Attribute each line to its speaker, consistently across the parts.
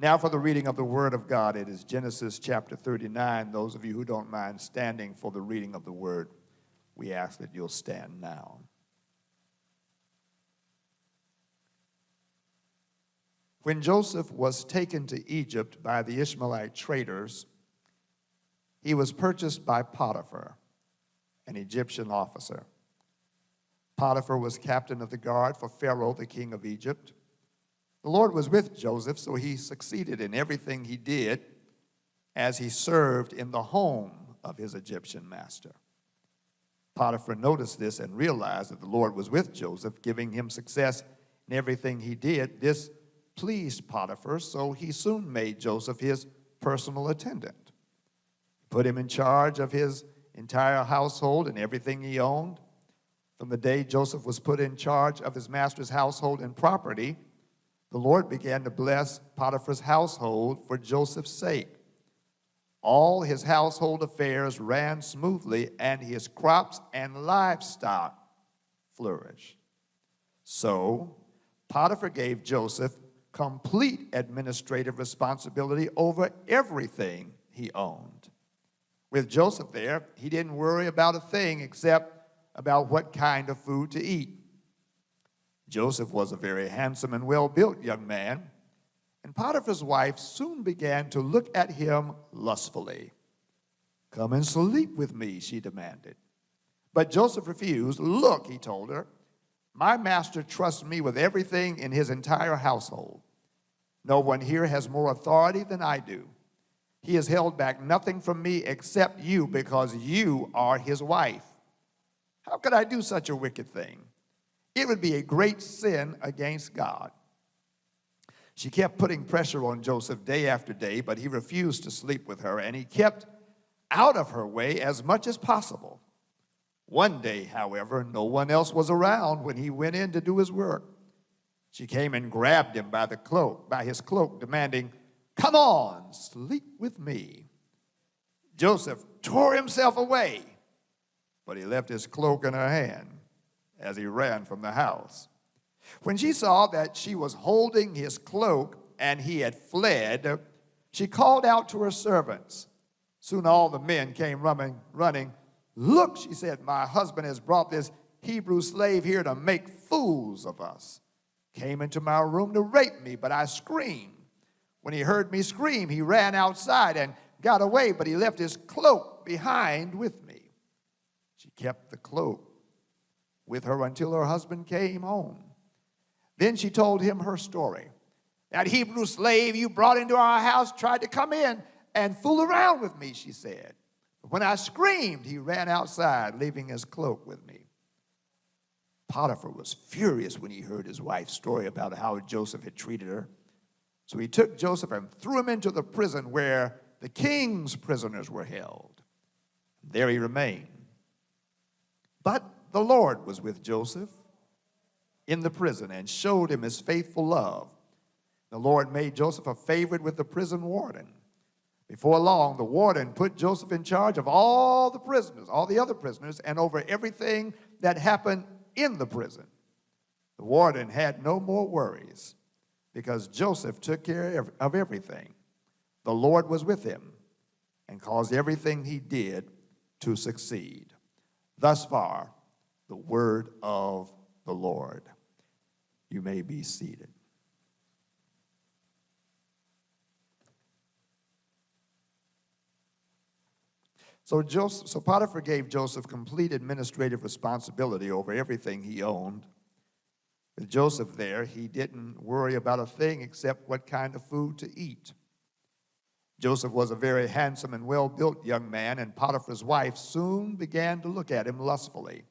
Speaker 1: Now for the reading of the Word of God. It is Genesis chapter 39. Those of you who don't mind standing for the reading of the Word, we ask that you'll stand now. When Joseph was taken to Egypt by the Ishmaelite traders, he was purchased by Potiphar, an Egyptian officer. Potiphar was captain of the guard for Pharaoh, the king of Egypt. The Lord was with Joseph, so he succeeded in everything he did as he served in the home of his Egyptian master. Potiphar noticed this and realized that the Lord was with Joseph, giving him success in everything he did. This pleased Potiphar, so he soon made Joseph his personal attendant. He put him in charge of his entire household and everything he owned. From the day Joseph was put in charge of his master's household and property, the Lord began to bless Potiphar's household for Joseph's sake. All his household affairs ran smoothly, and his crops and livestock flourished. So Potiphar gave Joseph complete administrative responsibility over everything he owned. With Joseph there, he didn't worry about a thing except about what kind of food to eat. Joseph was a very handsome and well-built young man, and Potiphar's wife soon began to look at him lustfully. "Come and sleep with me," she demanded. But Joseph refused. "Look," he told her, "my master trusts me with everything in his entire household. No one here has more authority than I do. He has held back nothing from me except you, because you are his wife. How could I do such a wicked thing? It would be a great sin against God." She kept putting pressure on Joseph day after day, but he refused to sleep with her, and he kept out of her way as much as possible. One day, however, no one else was around when he went in to do his work. She came and grabbed him by his cloak, demanding, "Come on, sleep with me." Joseph tore himself away, but he left his cloak in her hand as he ran from the house. When she saw that she was holding his cloak and he had fled, she called out to her servants. Soon all the men came running. "Look," she said, "my husband has brought this Hebrew slave here to make fools of us. Came into my room to rape me, but I screamed. When he heard me scream, he ran outside and got away, but he left his cloak behind with me." She kept the cloak with her until her husband came home. Then she told him her story. "That Hebrew slave you brought into our house tried to come in and fool around with me," she said. "But when I screamed, he ran outside, leaving his cloak with me." Potiphar was furious when he heard his wife's story about how Joseph had treated her. So he took Joseph and threw him into the prison where the king's prisoners were held. There he remained. But the Lord was with Joseph in the prison and showed him his faithful love. The Lord made Joseph a favorite with the prison warden. Before long, the warden put Joseph in charge of all the other prisoners, and over everything that happened in the prison. The warden had no more worries because Joseph took care of everything. The Lord was with him and caused everything he did to succeed. Thus far, the word of the Lord. You may be seated. So Potiphar gave Joseph complete administrative responsibility over everything he owned. With Joseph there, he didn't worry about a thing except what kind of food to eat. Joseph was a very handsome and well-built young man, and Potiphar's wife soon began to look at him lustfully.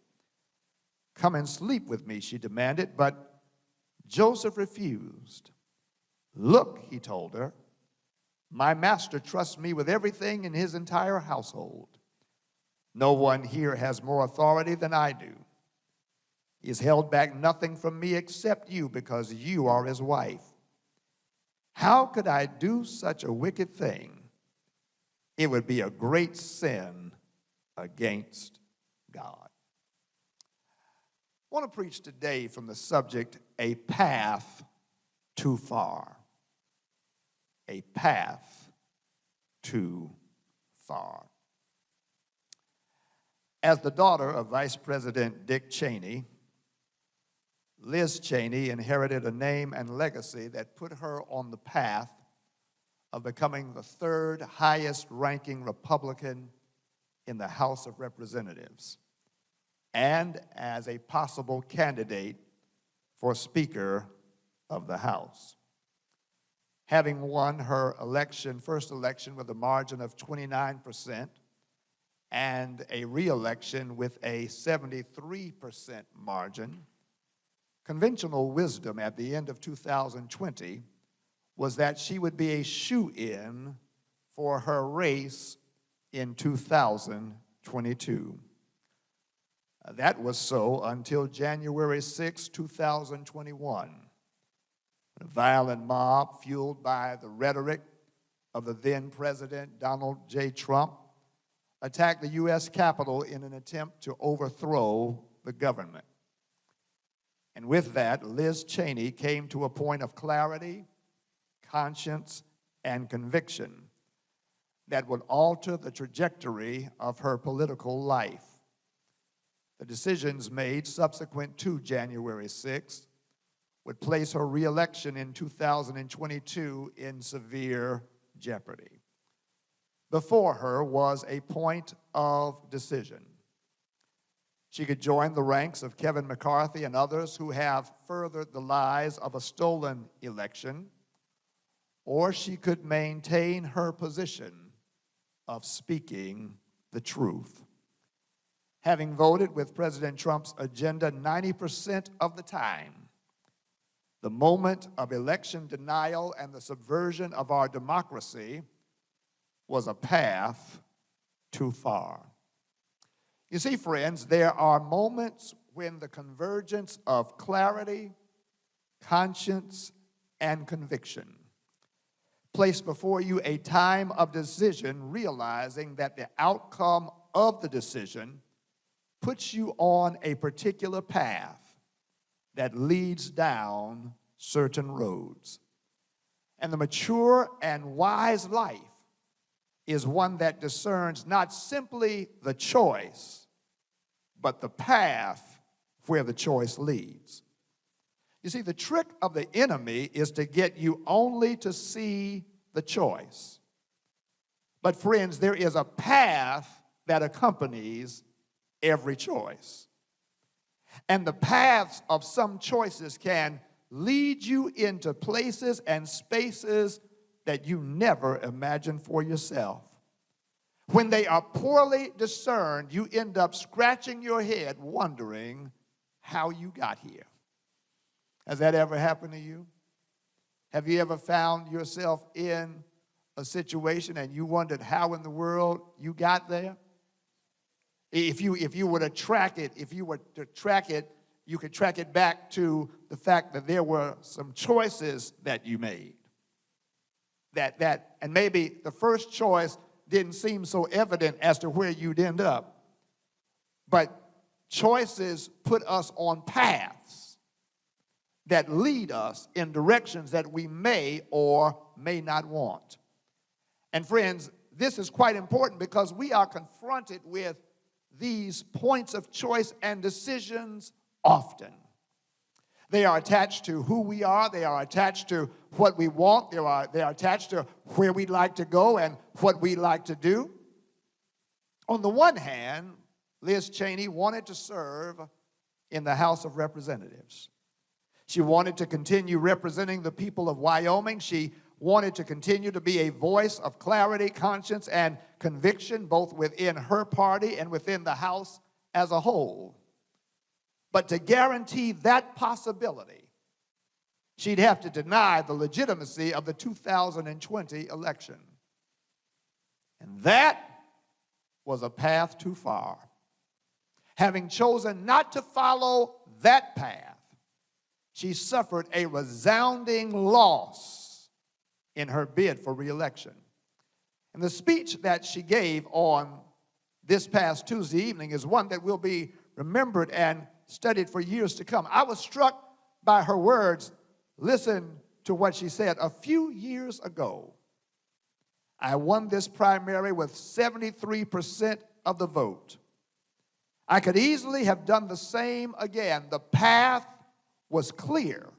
Speaker 1: "Come and sleep with me," she demanded, but Joseph refused. "Look," he told her, "my master trusts me with everything in his entire household. No one here has more authority than I do. He has held back nothing from me except you, because you are his wife. How could I do such a wicked thing? It would be a great sin against God." I want to preach today from the subject, a path too far. a path too far. As the daughter of Vice President Dick Cheney, Liz Cheney inherited a name and legacy that put her on the path of becoming the third highest ranking Republican in the House of Representatives and as a possible candidate for Speaker of the House. Having won her first election with a margin of 29% and a re-election with a 73% margin, conventional wisdom at the end of 2020 was that she would be a shoo-in for her race in 2022. That was so until January 6, 2021. A violent mob fueled by the rhetoric of the then President Donald J. Trump attacked the U.S. Capitol in an attempt to overthrow the government. And with that, Liz Cheney came to a point of clarity, conscience, and conviction that would alter the trajectory of her political life. The decisions made subsequent to January 6th would place her re-election in 2022 in severe jeopardy. Before her was a point of decision. She could join the ranks of Kevin McCarthy and others who have furthered the lies of a stolen election, or she could maintain her position of speaking the truth. Having voted with President Trump's agenda 90% of the time, the moment of election denial and the subversion of our democracy was a path too far. You see, friends, there are moments when the convergence of clarity, conscience, and conviction place before you a time of decision, realizing that the outcome of the decision puts you on a particular path that leads down certain roads. And the mature and wise life is one that discerns not simply the choice, but the path where the choice leads. You see, the trick of the enemy is to get you only to see the choice. But friends, there is a path that accompanies every choice. And the paths of some choices can lead you into places and spaces that you never imagined for yourself. When they are poorly discerned, you end up scratching your head wondering how you got here. Has that ever happened to you? Have you ever found yourself in a situation and you wondered how in the world you got there? If you were to track it, you could track it back to the fact that there were some choices that you made. And maybe the first choice didn't seem so evident as to where you'd end up. But choices put us on paths that lead us in directions that we may or may not want. And friends, this is quite important because we are confronted with these points of choice and decisions often. They are attached to who we are. They are attached to what we want. They are attached to where we'd like to go and what we like to do. On the one hand, Liz Cheney wanted to serve in the House of Representatives. She wanted to continue representing the people of Wyoming. She wanted to continue to be a voice of clarity, conscience, and conviction, both within her party and within the House as a whole. But to guarantee that possibility, she'd have to deny the legitimacy of the 2020 election. And that was a path too far. Having chosen not to follow that path, she suffered a resounding loss in her bid for re-election. And the speech that she gave on this past Tuesday evening is one that will be remembered and studied for years to come. I was struck by her words. Listen to what she said. A few years ago, I won this primary with 73% of the vote. I could easily have done the same again. The path was clear,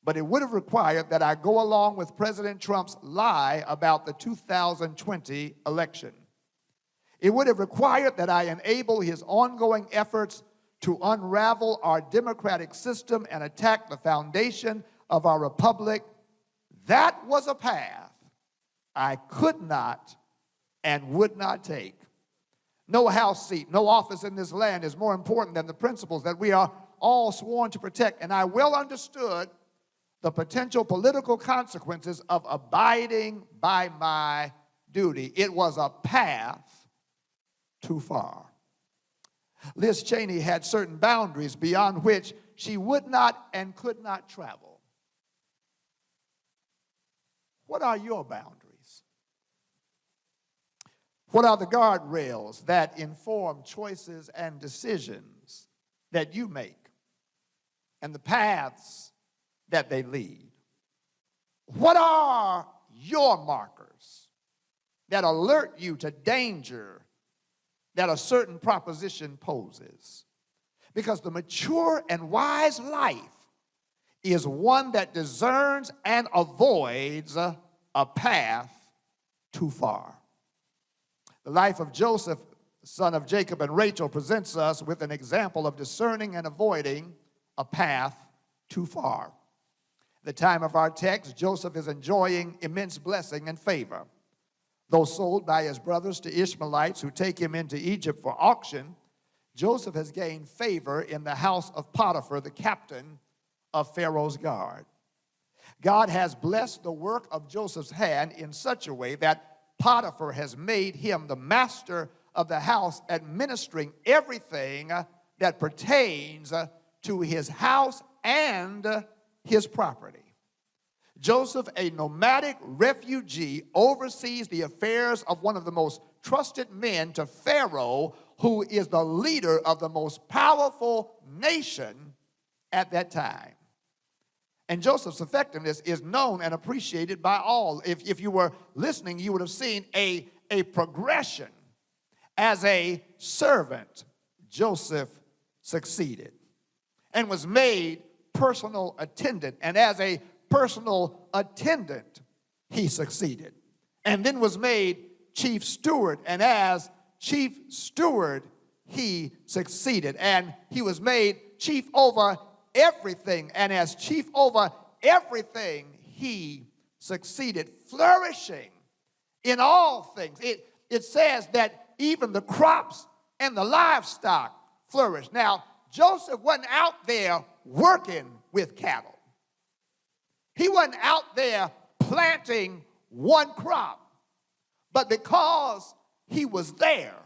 Speaker 1: but it would have required that I go along with President Trump's lie about the 2020 election. It would have required that I enable his ongoing efforts to unravel our democratic system and attack the foundation of our republic. That was a path I could not and would not take. No house seat, no office in this land is more important than the principles that we are all sworn to protect. And I well understood the potential political consequences of abiding by my duty. It was a path too far. Liz Cheney had certain boundaries beyond which she would not and could not travel. What are your boundaries? What are the guardrails that inform choices and decisions that you make and the paths that they lead? What are your markers that alert you to danger that a certain proposition poses? Because the mature and wise life is one that discerns and avoids a path too far. The life of Joseph, son of Jacob and Rachel, presents us with an example of discerning and avoiding a path too far. At the time of our text, Joseph is enjoying immense blessing and favor. Though sold by his brothers to Ishmaelites who take him into Egypt for auction, Joseph has gained favor in the house of Potiphar, the captain of Pharaoh's guard. God has blessed the work of Joseph's hand in such a way that Potiphar has made him the master of the house, administering everything that pertains to his house and his property. Joseph, a nomadic refugee, oversees the affairs of one of the most trusted men to Pharaoh, who is the leader of the most powerful nation at that time. And Joseph's effectiveness is known and appreciated by all. If you were listening, you would have seen a progression. As a servant, Joseph succeeded and was made personal attendant. And as a personal attendant, he succeeded. And then was made chief steward. And as chief steward, he succeeded. And he was made chief over everything, and as chief over everything, he succeeded, flourishing in all things. It says that even the crops and the livestock flourished. Now, Joseph wasn't out there working with cattle. He wasn't out there planting one crop, but because he was there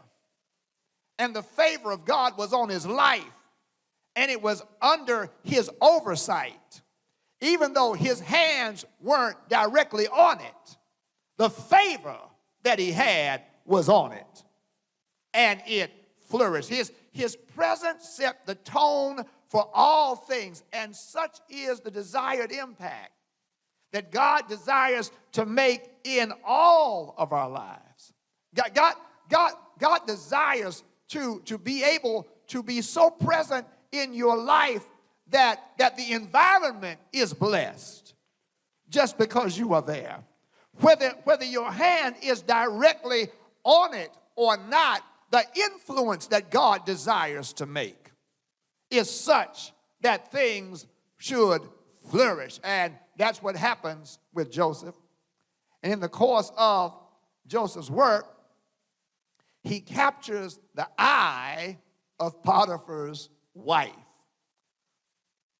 Speaker 1: and the favor of God was on his life, and it was under his oversight, even though his hands weren't directly on it, the favor that he had was on it, and it flourished. His presence set the tone for all things, and such is the desired impact that God desires to make in all of our lives. God desires to be able to be so present in your life that the environment is blessed just because you are there. Whether your hand is directly on it or not, the influence that God desires to make is such that things should flourish. And that's what happens with Joseph. And in the course of Joseph's work, he captures the eye of Potiphar's wife,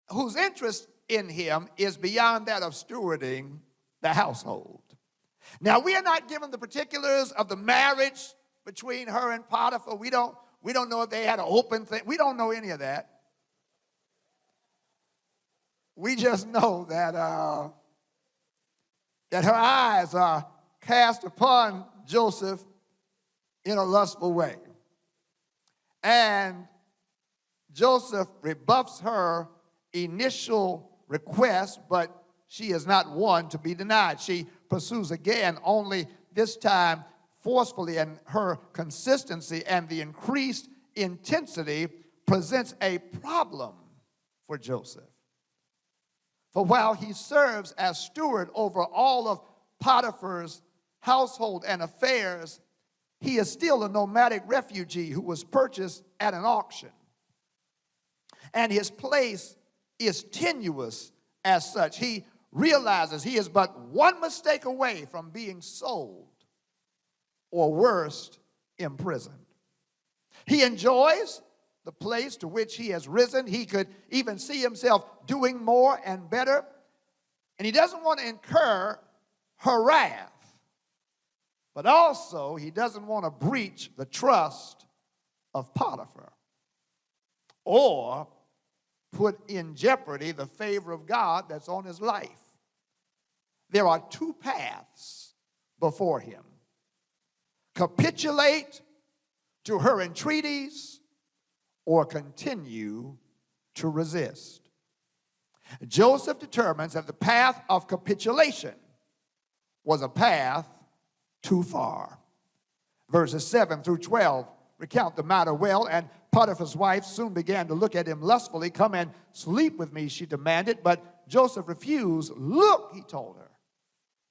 Speaker 1: whose interest in him is beyond that of stewarding the household. Now, we are not given the particulars of the marriage between her and Potiphar. We don't know if they had an open thing. We don't know any of that. We just know that her eyes are cast upon Joseph in a lustful way. And Joseph rebuffs her initial request, but she is not one to be denied. She pursues again, only this time forcefully, and her consistency and the increased intensity presents a problem for Joseph. For while he serves as steward over all of Potiphar's household and affairs, he is still a nomadic refugee who was purchased at an auction. And his place is tenuous as such. He realizes he is but one mistake away from being sold, or worst, imprisoned. He enjoys the place to which he has risen. He could even see himself doing more and better. And he doesn't want to incur her wrath. But also, he doesn't want to breach the trust of Potiphar or put in jeopardy the favor of God that's on his life. There are two paths before him: capitulate to her entreaties or continue to resist. Joseph determines that the path of capitulation was a path too far. Verses 7 through 12 recount the matter well, and Potiphar's wife soon began to look at him lustfully. "Come and sleep with me," she demanded, but Joseph refused. "Look," he told her,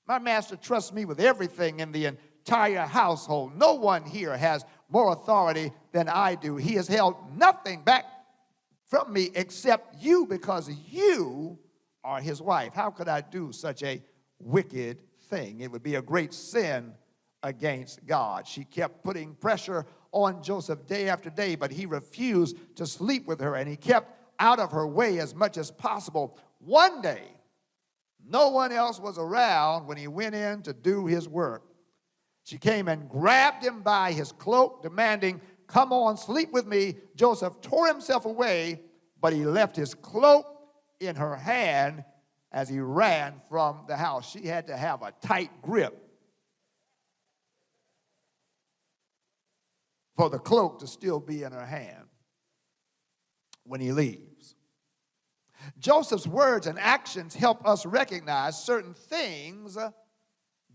Speaker 1: "my master trusts me with everything in the entire household. No one here has more authority than I do. He has held nothing back from me except you, because you are his wife. How could I do such a wicked thing? It would be a great sin against God." She kept putting pressure on Joseph day after day, but he refused to sleep with her, and he kept out of her way as much as possible. One day, no one else was around when he went in to do his work. She came and grabbed him by his cloak, demanding, "Come on, sleep with me." Joseph tore himself away, but he left his cloak in her hand as he ran from the house. She had to have a tight grip for the cloak to still be in her hand when he leaves. Joseph's words and actions help us recognize certain things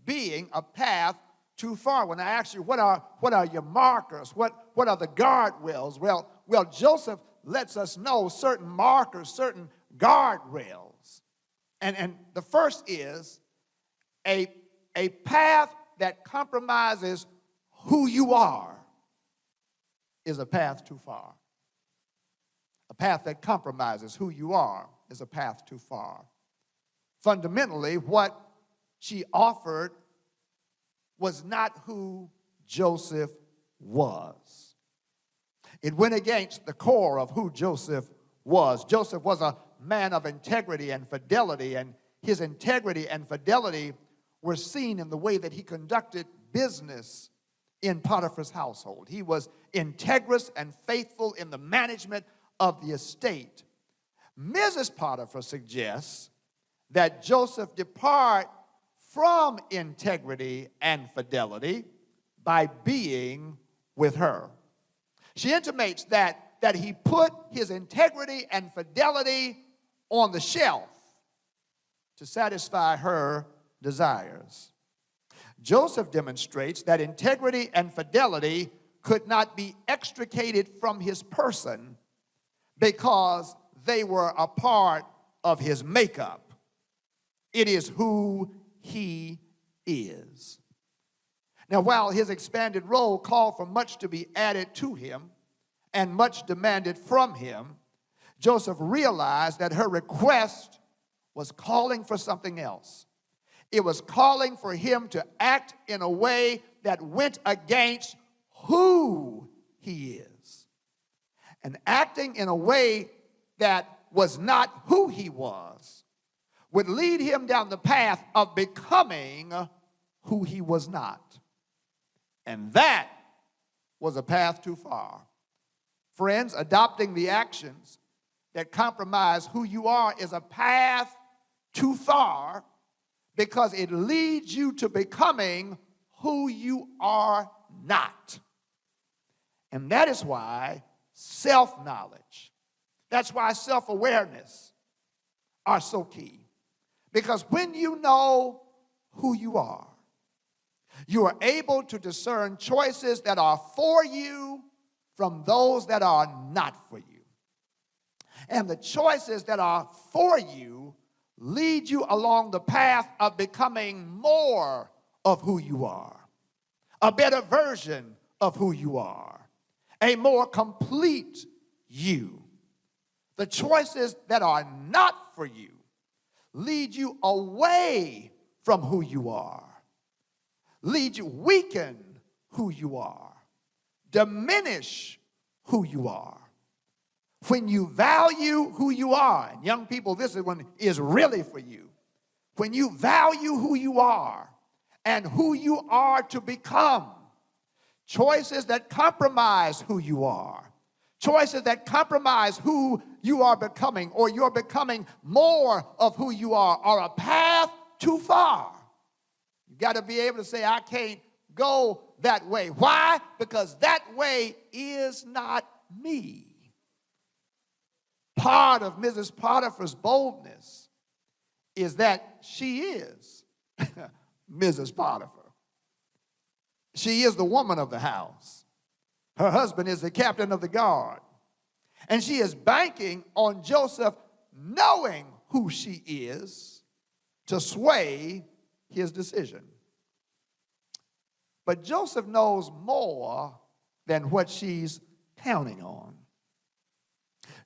Speaker 1: being a path too far. When I ask you, what are your markers? What are the guardrails? Well, Joseph lets us know certain markers, certain guardrails. And the first is a path that compromises who you are is a path too far. A path that compromises who you are is a path too far. Fundamentally, what she offered was not who Joseph was. It went against the core of who Joseph was. Joseph was a man of integrity and fidelity, and his integrity and fidelity were seen in the way that he conducted business in Potiphar's household. He was integrous and faithful in the management of the estate. Mrs. Potiphar suggests that Joseph depart from integrity and fidelity by being with her. She intimates that he put his integrity and fidelity on the shelf to satisfy her desires. Joseph demonstrates that integrity and fidelity could not be extricated from his person because they were a part of his makeup. It is who he is. Now, while his expanded role called for much to be added to him and much demanded from him, Joseph realized that her request was calling for something else. It was calling for him to act in a way that went against who he is. And acting in a way that was not who he was would lead him down the path of becoming who he was not. And that was a path too far. Friends, adopting the actions that compromise who you are is a path too far because it leads you to becoming who you are not. And that is why self-knowledge, that's why self-awareness are so key. Because when you know who you are able to discern choices that are for you from those that are not for you. And the choices that are for you lead you along the path of becoming more of who you are, a better version of who you are, a more complete you. The choices that are not for you lead you away from who you are, weaken who you are, diminish who you are. When you value who you are, and young people, this is one is really for you. When you value who you are and who you are to become, choices that compromise who you are, choices that compromise who you are becoming, or you're becoming more of who you are a path too far. You got to be able to say, I can't go that way. Why? Because that way is not me. Part of Mrs. Potiphar's boldness is that she is Mrs. Potiphar. She is the woman of the house. Her husband is the captain of the guard. And she is banking on Joseph knowing who she is to sway his decision. But Joseph knows more than what she's counting on.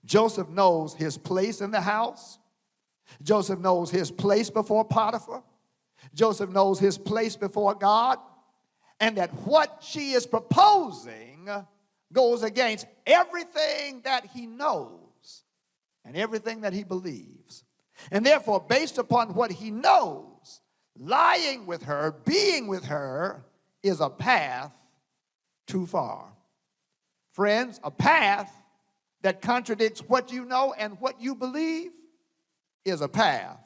Speaker 1: Joseph knows his place in the house. Joseph knows his place before Potiphar. Joseph knows his place before God. And that what she is proposing goes against everything that he knows and everything that he believes. And therefore, based upon what he knows, lying with her, being with her, is a path too far. Friends, a path that contradicts what you know and what you believe is a path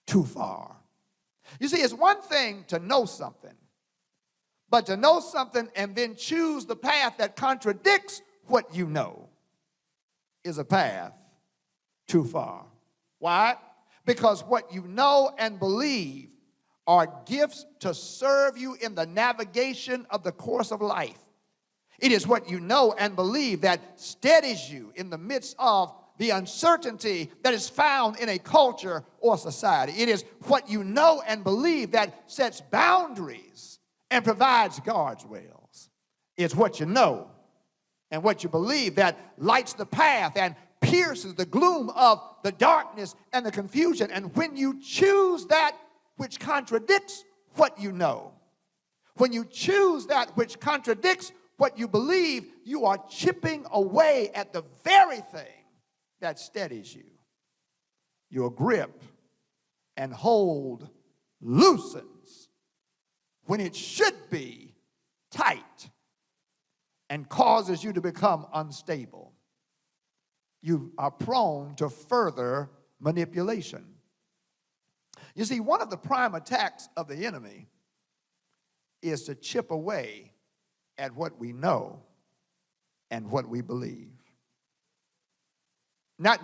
Speaker 1: too far. You see, it's one thing to know something, but to know something and then choose the path that contradicts what you know is a path too far. Why? Because what you know and believe are gifts to serve you in the navigation of the course of life. It is what you know and believe that steadies you in the midst of the uncertainty that is found in a culture or society. It is what you know and believe that sets boundaries and provides guardrails. It's what you know and what you believe that lights the path and pierces the gloom of the darkness and the confusion. And when you choose that which contradicts what you know, when you choose that which contradicts what you believe, you are chipping away at the very thing that steadies you. Your grip and hold loosens when it should be tight and causes you to become unstable. You are prone to further manipulation. You see, one of the prime attacks of the enemy is to chip away at what we know and what we believe. Not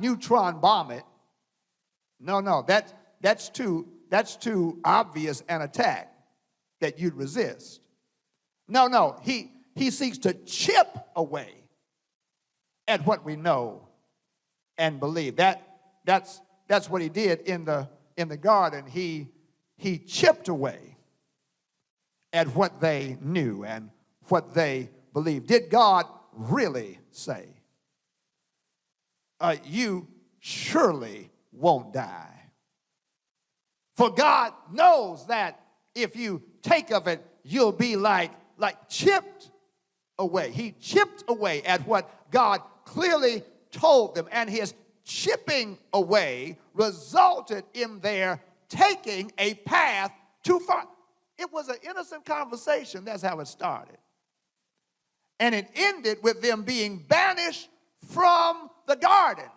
Speaker 1: neutron bomb it. No, that's too obvious an attack that you'd resist. No, he seeks to chip away at what we know and believe. That's what he did in the garden. He chipped away at what they knew and what they believed. Did God really say, you surely won't die? For God knows that if you take of it, you'll be like chipped away. He chipped away at what God clearly told them, and his chipping away resulted in their taking a path too far. It was an innocent conversation. That's how it started. And it ended with them being banished from the garden.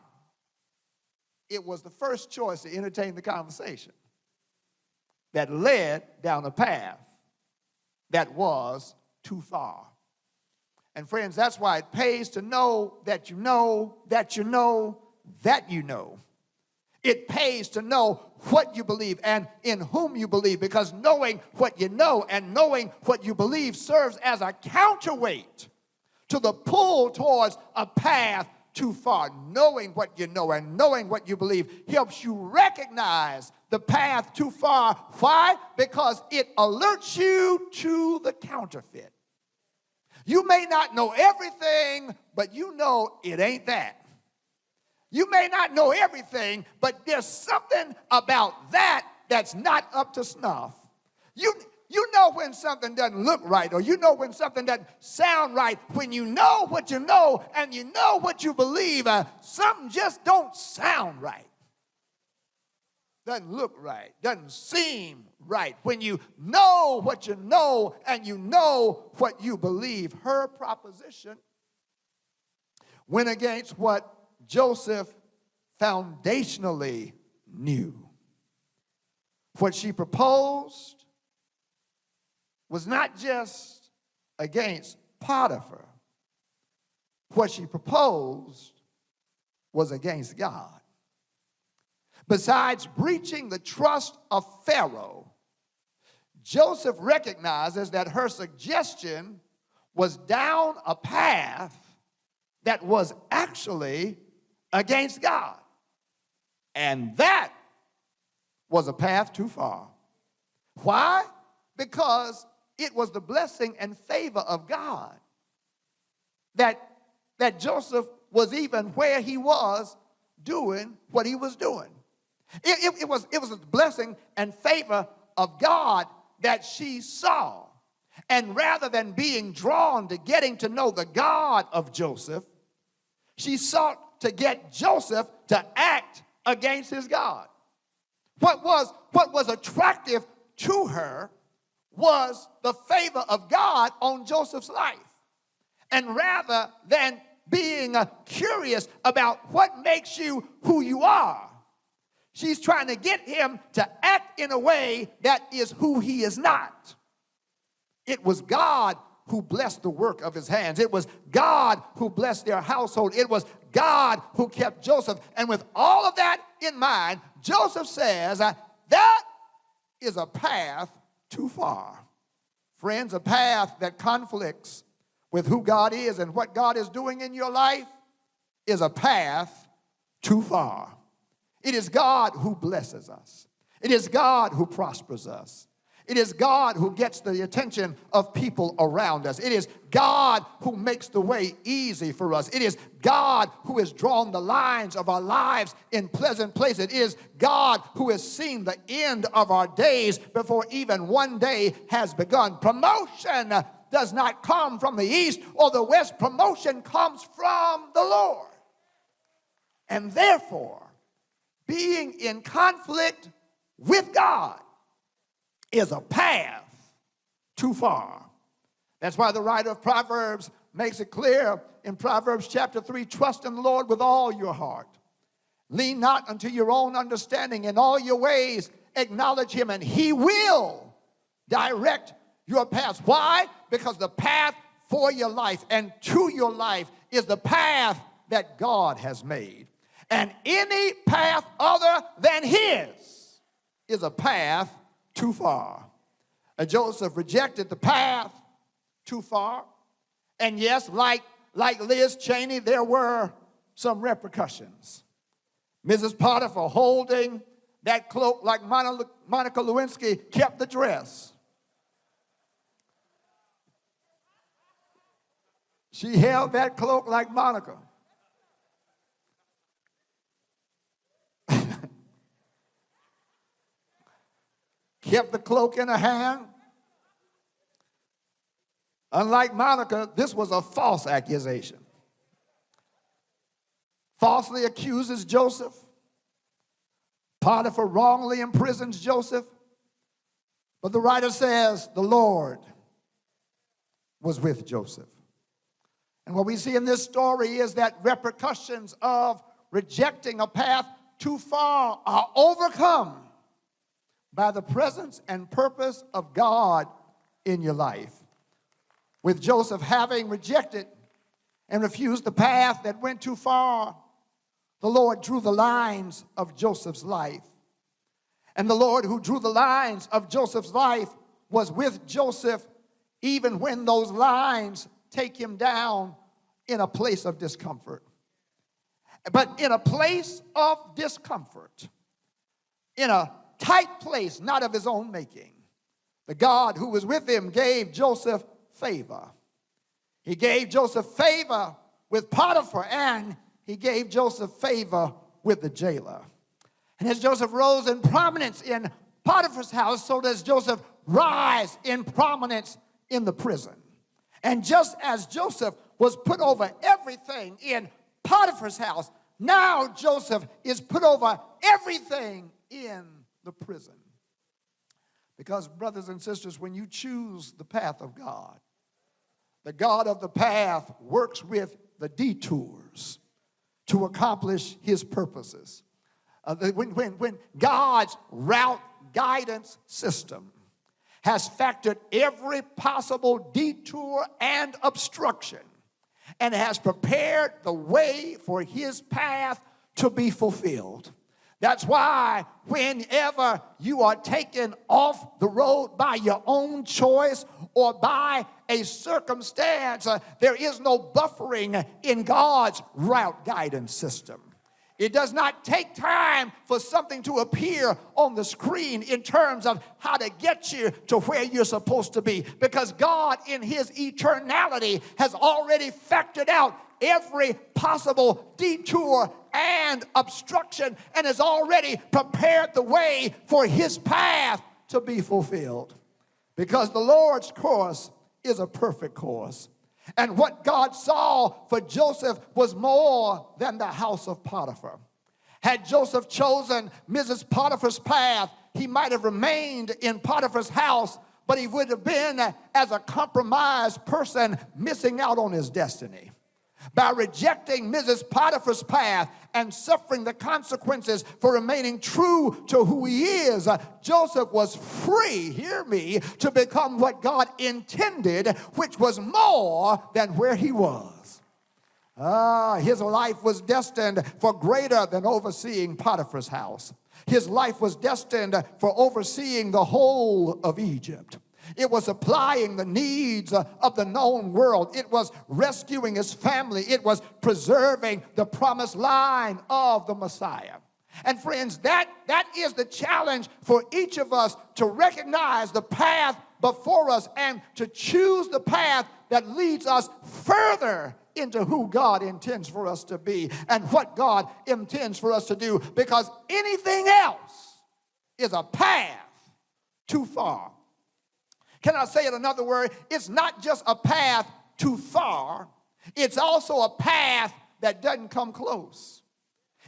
Speaker 1: It was the first choice to entertain the conversation that led down a path that was too far. And friends, that's why it pays to know that you know that you know that you know. It pays to know what you believe and in whom you believe, because knowing what you know and knowing what you believe serves as a counterweight to the pull towards a path too far. Knowing what you know and knowing what you believe helps you recognize the path too far. Why? Because it alerts you to the counterfeit. You may not know everything, but you know it ain't that. You may not know everything, but there's something about that that's not up to snuff. You know when something doesn't look right, or you know when something doesn't sound right. When you know what you know and you know what you believe, something just don't sound right. Doesn't look right, doesn't seem right. When you know what you know and you know what you believe. Her proposition went against what Joseph foundationally knew. What she proposed was not just against Potiphar. What she proposed was against God. Besides breaching the trust of Pharaoh, Joseph recognizes that her suggestion was down a path that was actually against God. And that was a path too far. Why? Because it was the blessing and favor of God that Joseph was even where he was doing what he was doing. It was a blessing and favor of God that she saw. And rather than being drawn to getting to know the God of Joseph, she sought to get Joseph to act against his God. What was attractive to her was the favor of God on Joseph's life. And rather than being curious about what makes you who you are, she's trying to get him to act in a way that is who he is not. It was God who blessed the work of his hands. It was God who blessed their household. It was God who kept Joseph. And with all of that in mind, Joseph says, that is a path too far. Friends, a path that conflicts with who God is and what God is doing in your life is a path too far. It is God who blesses us. It is God who prospers us. It is God who gets the attention of people around us. It is God who makes the way easy for us. It is God who has drawn the lines of our lives in pleasant places. It is God who has seen the end of our days before even one day has begun. Promotion does not come from the east or the west. Promotion comes from the Lord. And therefore, being in conflict with God is a path too far. That's why the writer of Proverbs makes it clear in Proverbs chapter 3, trust in the Lord with all your heart. Lean not unto your own understanding. In all your ways acknowledge him, and he will direct your paths. Why? Because the path for your life and to your life is the path that God has made. And any path other than his is a path too far. Joseph rejected the path too far. And yes, like Liz Cheney, there were some repercussions. Mrs. Potiphar, holding that cloak like Monica Lewinsky, kept the dress. She held that cloak like Monica. Kept the cloak in her hand. Unlike Monica, this was a false accusation. Falsely accuses Joseph. Potiphar wrongly imprisons Joseph. But the writer says the Lord was with Joseph. And what we see in this story is that repercussions of rejecting a path too far are overcome by the presence and purpose of God in your life. With Joseph having rejected and refused the path that went too far, the Lord drew the lines of Joseph's life. And the Lord who drew the lines of Joseph's life was with Joseph even when those lines take him down in a place of discomfort. But in a place of discomfort, in a tight place, not of his own making, the God who was with him gave Joseph favor. He gave Joseph favor with Potiphar, and he gave Joseph favor with the jailer. And as Joseph rose in prominence in Potiphar's house, so does Joseph rise in prominence in the prison. And just as Joseph was put over everything in Potiphar's house, now Joseph is put over everything in the prison. Because, brothers and sisters, when you choose the path of God, the God of the path works with the detours to accomplish his purposes. When God's route guidance system has factored every possible detour and obstruction and has prepared the way for his path to be fulfilled. That's why whenever you are taken off the road by your own choice or by a circumstance, there is no buffering in God's route guidance system. It does not take time for something to appear on the screen in terms of how to get you to where you're supposed to be, because God in his eternality has already factored out every possible detour and obstruction and has already prepared the way for his path to be fulfilled. Because the Lord's course is a perfect course. And what God saw for Joseph was more than the house of Potiphar. Had Joseph chosen Mrs. Potiphar's path, he might have remained in Potiphar's house, but he would have been, as a compromised person, missing out on his destiny. By rejecting Mrs. Potiphar's path and suffering the consequences for remaining true to who he is, Joseph was free, hear me, to become what God intended, which was more than where he was. His life was destined for greater than overseeing Potiphar's house. His life was destined for overseeing the whole of Egypt. It was supplying the needs of the known world. It was rescuing his family. It was preserving the promised line of the Messiah. And friends, that is the challenge for each of us, to recognize the path before us and to choose the path that leads us further into who God intends for us to be and what God intends for us to do, because anything else is a path too far. Can I say it another word? It's not just a path too far. It's also a path that doesn't come close.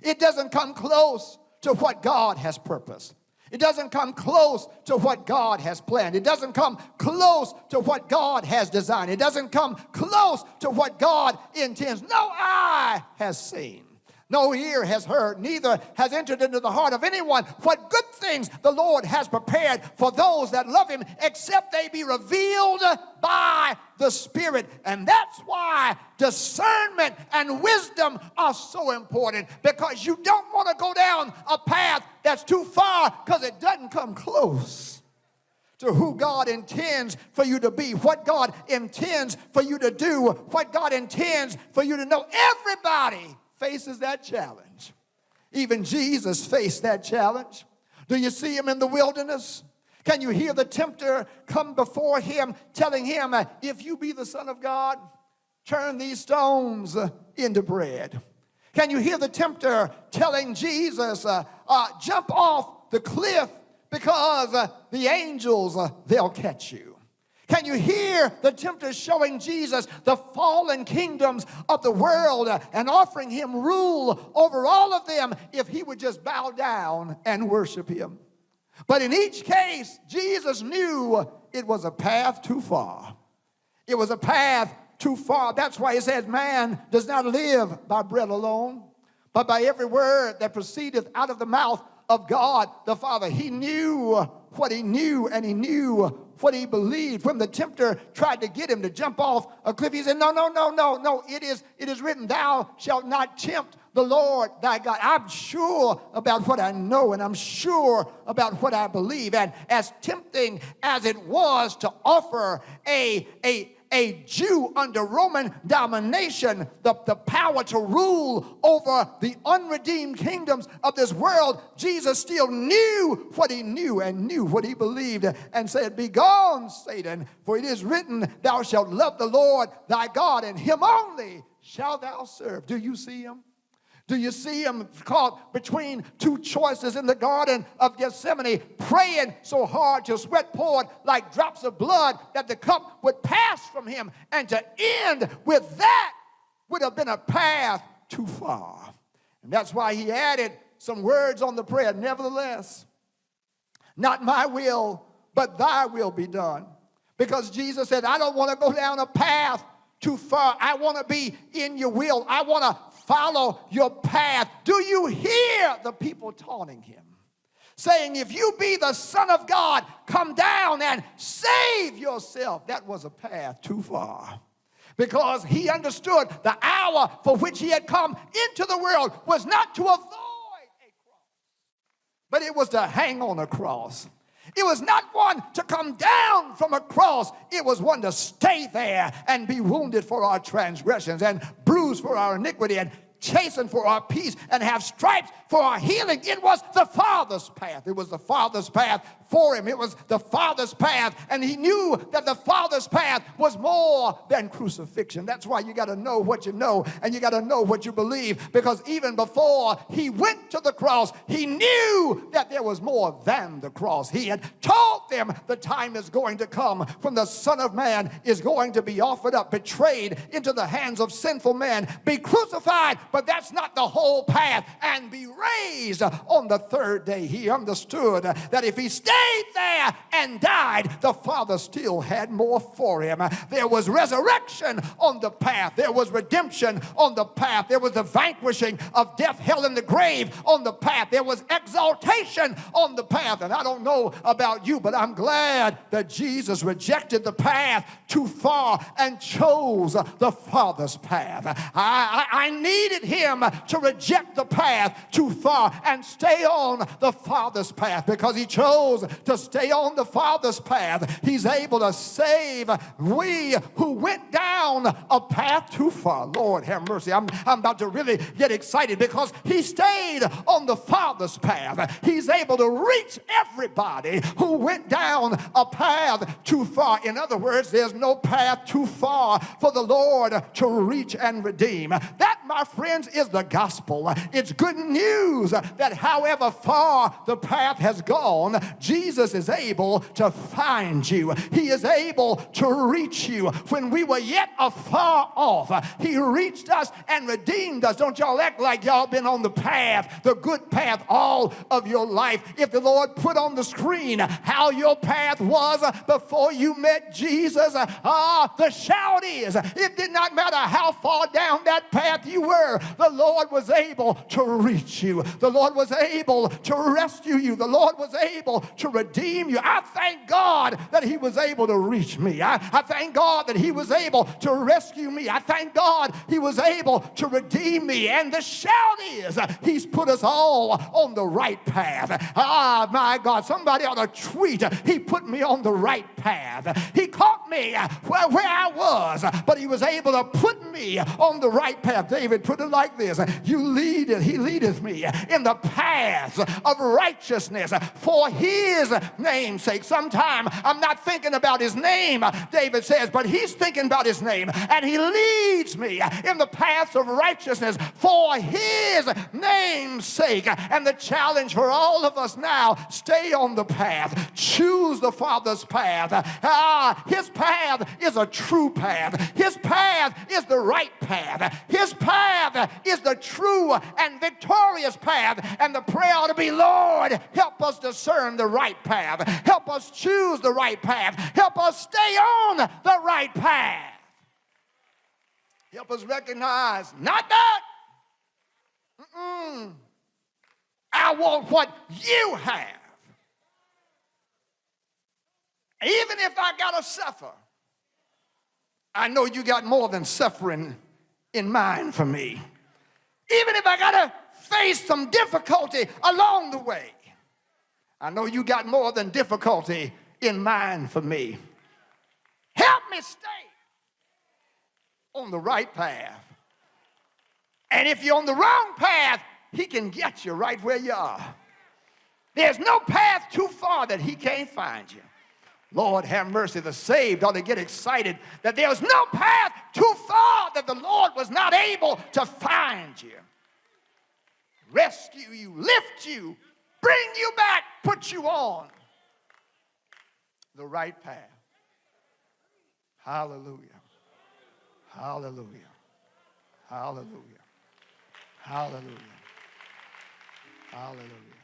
Speaker 1: It doesn't come close to what God has purposed. It doesn't come close to what God has planned. It doesn't come close to what God has designed. It doesn't come close to what God intends. No eye has seen, no ear has heard, neither has entered into the heart of anyone what good things the Lord has prepared for those that love him, except they be revealed by the Spirit. And that's why discernment and wisdom are so important, because you don't want to go down a path that's too far, because it doesn't come close to who God intends for you to be, what God intends for you to do, what God intends for you to know. Everybody faces that challenge. Even Jesus faced that challenge. Do you see him in the wilderness? Can you hear the tempter come before him, telling him, if you be the Son of God, turn these stones into bread? Can you hear the tempter telling Jesus, jump off the cliff, because the angels, they'll catch you? Can you hear the tempter showing Jesus the fallen kingdoms of the world and offering him rule over all of them if he would just bow down and worship him? But in each case, Jesus knew it was a path too far. It was a path too far. That's why he says, man does not live by bread alone, but by every word that proceedeth out of the mouth of God the Father. He knew what he knew, and he knew what he believed. When the tempter tried to get him to jump off a cliff, he said, no. It is written, thou shalt not tempt the Lord thy God. I'm sure about what I know, and I'm sure about what I believe. And as tempting as it was to offer a Jew under Roman domination the power to rule over the unredeemed kingdoms of this world, Jesus still knew what he knew and knew what he believed, and said, "Begone, Satan, for it is written, thou shalt love the Lord thy God, and him only shalt thou serve." Do you see him? Do you see him caught between two choices in the Garden of Gethsemane, praying so hard till sweat poured like drops of blood that the cup would pass from him? And to end with that would have been a path too far. And that's why he added some words on the prayer. "Nevertheless, not my will, but thy will be done." Because Jesus said, I don't want to go down a path too far. I want to be in your will. I want to follow your path. Do you hear the people taunting him, saying, "If you be the Son of God, come down and save yourself"? That was a path too far, because he understood the hour for which he had come into the world was not to avoid a cross, but it was to hang on a cross. It was not one to come down from a cross. It was one to stay there and be wounded for our transgressions and bruised for our iniquity and chastened for our peace and have stripes for our healing. It was the Father's path. It was the Father's path for him. It was the Father's path, and he knew that the Father's path was more than crucifixion. That's why you got to know what you know, and you got to know what you believe, because even before he went to the cross, he knew that there was more than the cross. He had told them the time is going to come when the Son of Man is going to be offered up, betrayed into the hands of sinful men, be crucified, but that's not the whole path, and be raised on the third day. He understood that if he stayed there and died, the Father still had more for him. There was resurrection on the path. There was redemption on the path. There was the vanquishing of death, hell, and the grave on the path. There was exaltation on the path. And I don't know about you, but I'm glad that Jesus rejected the path too far and chose the Father's path. I needed him to reject the path too far and stay on the Father's path, because he chose to stay on the Father's path. He's able to save we who went down a path too far. Lord have mercy. I'm about to really get excited, because he stayed on the Father's path. He's able to reach everybody who went down a path too far. In other words, there's no path too far for the Lord to reach and redeem. That, my friends, is the gospel. It's good news that however far the path has gone, Jesus is able to find you. He is able to reach you. When we were yet afar off, he reached us and redeemed us. Don't y'all act like y'all been on the path, the good path, all of your life. If the Lord put on the screen how your path was before you met Jesus, the shout is, it did not matter how far down that path you were, the Lord was able to reach you. The Lord was able to rescue you. The Lord was able to redeem you. I thank God that he was able to reach me. I thank God that he was able to rescue me. I thank God he was able to redeem me. And the shout is, he's put us all on the right path. My God, somebody ought to tweet, he put me on the right path. He caught me where I was, but he was able to put me on the right path. David put it like this: he leadeth me in the paths of righteousness for his name's sake. Sometime I'm not thinking about his name, David says, but he's thinking about his name, and he leads me in the paths of righteousness for his name's sake. And the challenge for all of us now, stay on the path. Choose the Father's path. His path is a true path. His path is the right path. His path is the true and victorious path. And the prayer ought to be, Lord, help us discern the right path. Help us choose the right path. Help us stay on the right path. Help us recognize, not that. I want what you have. Even if I got to suffer, I know you got more than suffering in mind for me. Even if I got to face some difficulty along the way, I know you got more than difficulty in mind for me. Help me stay on the right path. And if you're on the wrong path, he can get you right where you are. There's no path too far that he can't find you. Lord, have mercy. The saved ought to get excited that there's no path too far that the Lord was not able to find you. Rescue you, lift you, bring you back, put you on the right path. Hallelujah. Hallelujah. Hallelujah. Hallelujah. Hallelujah.